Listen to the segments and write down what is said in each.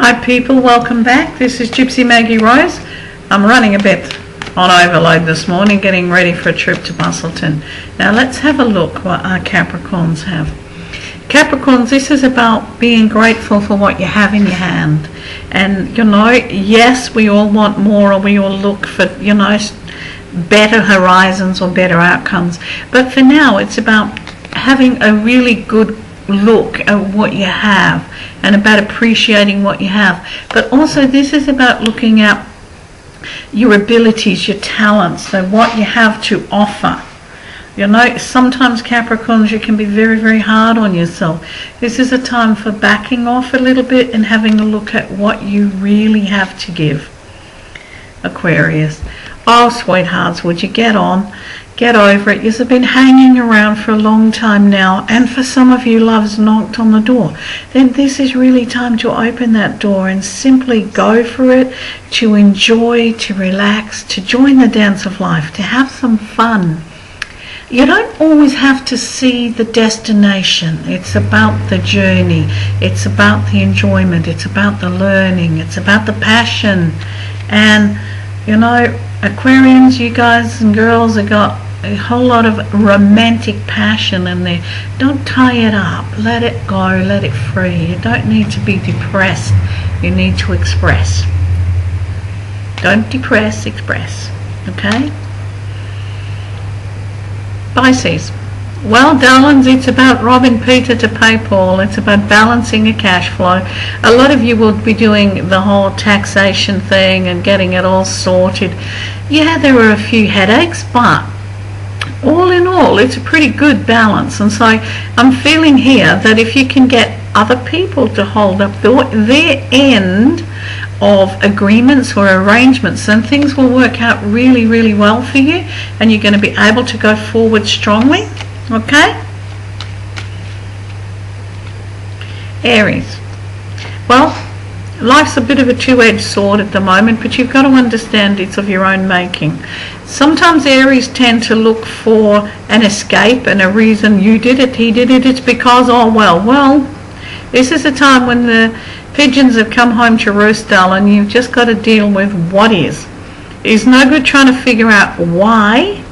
Hi people, welcome back. This is Gypsy Maggie Rose. I'm running a bit on overload this morning, getting ready for a trip to Busselton. Now let's have a look what our Capricorns have. Capricorns, this is about being grateful for what you have in your hand. And yes, we all want more, or we all look for, better horizons or better outcomes. But for now, it's about having a really good look at what you have and about appreciating what you have. But also this is about looking at your abilities, your talents, so what you have to offer. Sometimes Capricorns, you can be very, very hard on yourself. This is a time for backing off a little bit and having a look at what you really have to give. Aquarius, oh sweethearts, would you get on? Get over it. You've been hanging around for a long time now, and for some of you, love's knocked on the door. Then this is really time to open that door and simply go for it, to enjoy, to relax, to join the dance of life, to have some fun. You don't always have to see the destination. It's about the journey. It's about the enjoyment. It's about the learning. It's about the passion. And, Aquarians, you guys and girls have got a whole lot of romantic passion in there. Don't tie it up. Let it go. Let it free. You don't need to be depressed. You need to express. Don't depress, express. Okay? Pisces. Well, darlings, it's about robbing Peter to pay Paul. It's about balancing a cash flow. A lot of you will be doing the whole taxation thing and getting it all sorted. Yeah, there are a few headaches, but all in all, it's a pretty good balance. And so I'm feeling here that if you can get other people to hold up their end of agreements or arrangements, then things will work out really, really well for you, and you're going to be able to go forward strongly. Okay? Aries. Well, life's a bit of a two-edged sword at the moment, but you've got to understand it's of your own making. Sometimes Aries tend to look for an escape and a reason. You did it, he did it, it's because, well, this is a time when the pigeons have come home to roost, darling. You've just got to deal with what is. It's no good trying to figure out why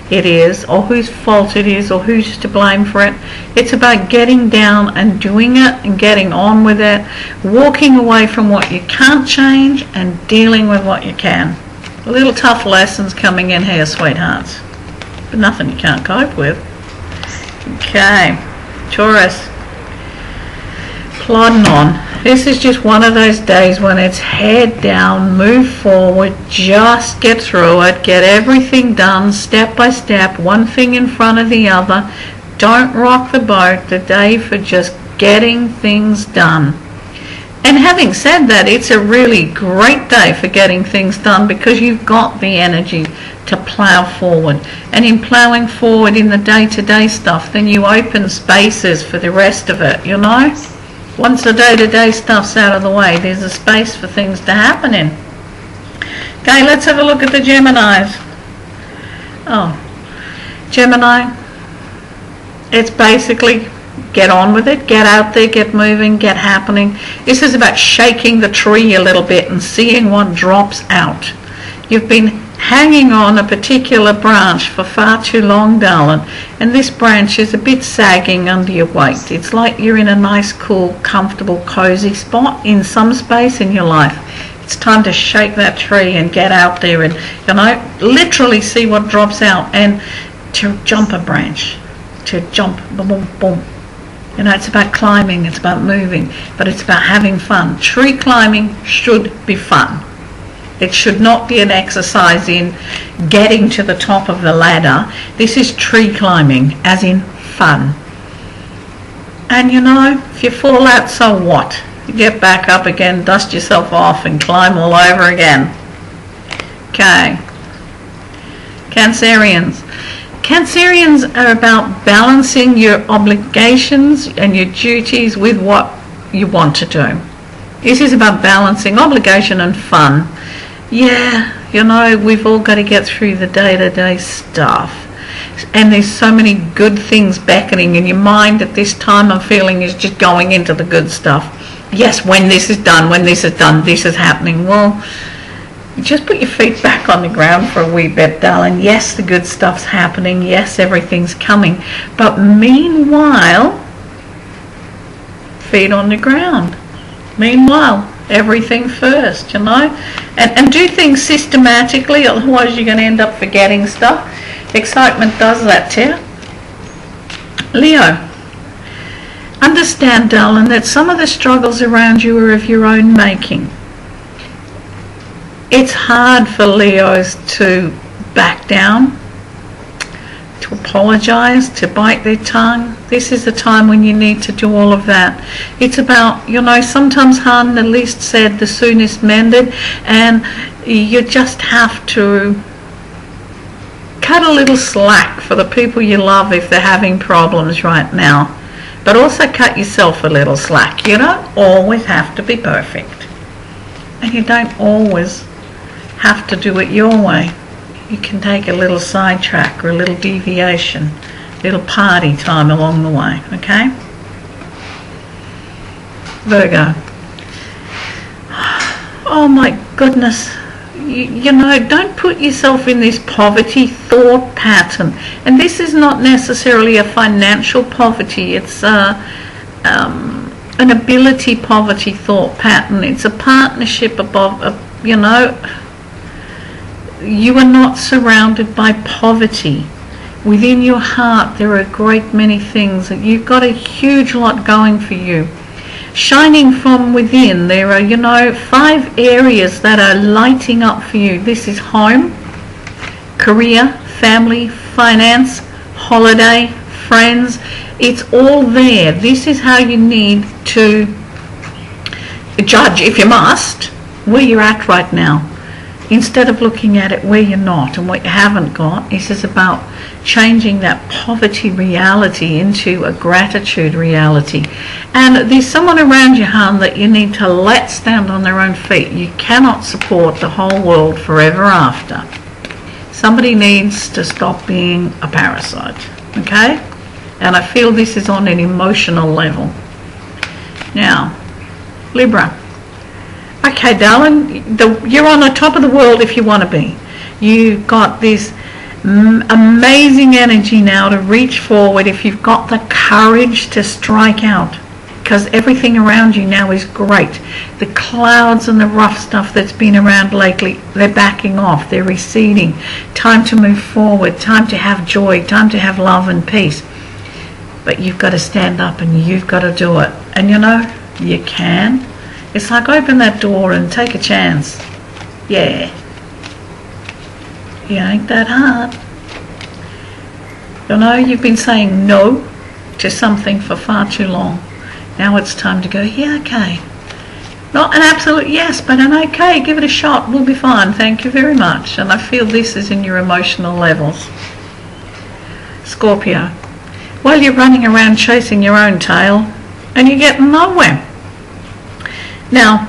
it is, or whose fault it is, or who's to blame for it. It's about getting down and doing it and getting on with it, walking away from what you can't change and dealing with what you can. Little tough lessons coming in here, sweethearts, but nothing you can't cope with. Okay, Taurus. Plodding on. This is just one of those days when it's head down, move forward, just get through it, get everything done step by step, one thing in front of the other. Don't rock the boat. The day for just getting things done. And having said that, it's a really great day for getting things done because you've got the energy to plow forward. And in plowing forward in the day-to-day stuff, then you open spaces for the rest of it, Once the day-to-day stuff's out of the way, there's a space for things to happen in. Okay, let's have a look at the Geminis. Oh, Gemini, it's basically get on with it, get out there, get moving, get happening. This is about shaking the tree a little bit and seeing what drops out. You've been hanging on a particular branch for far too long, darling, and this branch is a bit sagging under your weight. It's like you're in a nice, cool, comfortable, cozy spot in some space in your life. It's time to shake that tree and get out there and, literally see what drops out, and to jump a branch, to jump, boom, boom, boom. It's about climbing, it's about moving, but it's about having fun. Tree climbing should be fun. It should not be an exercise in getting to the top of the ladder. This is tree climbing, as in fun. And if you fall out, so what? You get back up again, dust yourself off, and climb all over again. Okay. Cancerians. Cancerians are about balancing your obligations and your duties with what you want to do. This is about balancing obligation and fun. Yeah, we've all got to get through the day-to-day stuff. And there's so many good things beckoning in your mind at this time. I'm feeling is just going into the good stuff. yes, when this is done, this is happening. Well, just put your feet back on the ground for a wee bit, darling. Yes, the good stuff's happening. Yes, everything's coming. But meanwhile, feet on the ground. Meanwhile, everything first, you know. And do things systematically, otherwise you're going to end up forgetting stuff. Excitement does that to you. Leo, understand, darling, that some of the struggles around you are of your own making. It's hard for Leos to back down, to apologise, to bite their tongue. This is the time when you need to do all of that. It's about, you know, sometimes Han, the least said, the soonest mended, and you just have to cut a little slack for the people you love if they're having problems right now. But also cut yourself a little slack. You don't always have to be perfect. And you don't always have to do it your way. You can take a little sidetrack or a little deviation, little party time along the way, okay? Virgo. Oh my goodness. You know, don't put yourself in this poverty thought pattern. And this is not necessarily a financial poverty. It's an ability poverty thought pattern. It's a partnership above, you know. You are not surrounded by poverty. Within your heart there are a great many things. You've got a huge lot going for you. Shining from within, there are, you know, 5 areas that are lighting up for you. This is home, career, family, finance, holiday, friends. It's all there. This is how you need to judge, if you must, where you're at right now. Instead of looking at it where you're not and what you haven't got, this is about changing that poverty reality into a gratitude reality. And there's someone around you, Han, that you need to let stand on their own feet. You cannot support the whole world forever after. Somebody needs to stop being a parasite, okay? And I feel this is on an emotional level. Now, Libra. Okay, darling, you're on the top of the world if you want to be. You've got this amazing energy now to reach forward if you've got the courage to strike out, because everything around you now is great. The clouds and the rough stuff that's been around lately, they're backing off, they're receding. Time to move forward, time to have joy, time to have love and peace. But you've got to stand up and you've got to do it. And you know, you can. It's like open that door and take a chance. Yeah. It ain't that hard. You know, you've been saying no to something for far too long. Now it's time to go, yeah, okay. Not an absolute yes, but an okay. Give it a shot. We'll be fine. Thank you very much. And I feel this is in your emotional levels. Scorpio. Well, you're running around chasing your own tail and you're getting nowhere. Now,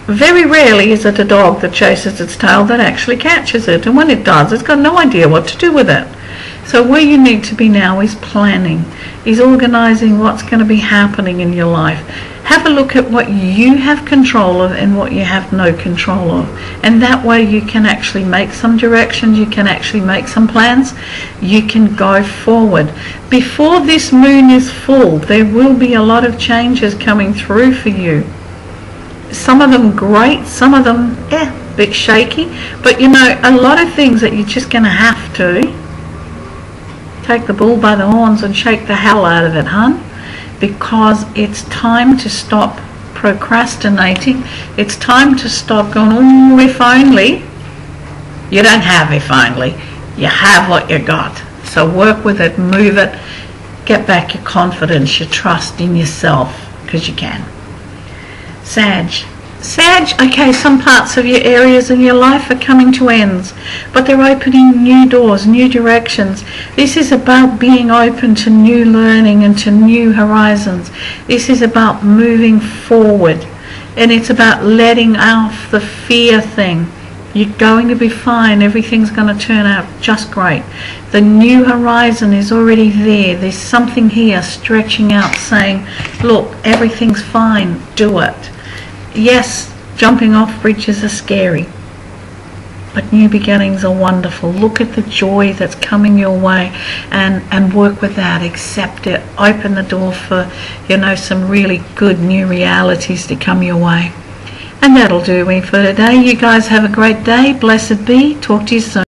very rarely is it a dog that chases its tail that actually catches it. And when it does, it's got no idea what to do with it. So where you need to be now is planning, is organising what's going to be happening in your life. Have a look at what you have control of and what you have no control of. And that way you can actually make some directions, you can actually make some plans, you can go forward. Before this moon is full, there will be a lot of changes coming through for you. Some of them great, some of them, a bit shaky. But you know, a lot of things that you're just going to have to take the bull by the horns and shake the hell out of it, hun. Because it's time to stop procrastinating. It's time to stop going, oh, if only. You don't have if only. You have what you got. So work with it, move it, get back your confidence, your trust in yourself, because you can. Sag. Sag, okay, some parts of your areas in your life are coming to ends, but they're opening new doors, new directions. This is about being open to new learning and to new horizons. This is about moving forward, and it's about letting off the fear thing. You're going to be fine. Everything's going to turn out just great. The new horizon is already there. There's something here stretching out saying, look, everything's fine. Do it. Yes, jumping off bridges are scary, but new beginnings are wonderful. Look at the joy that's coming your way and work with that. Accept it. Open the door for, some really good new realities to come your way. And that'll do me for today. You guys have a great day. Blessed be. Talk to you soon.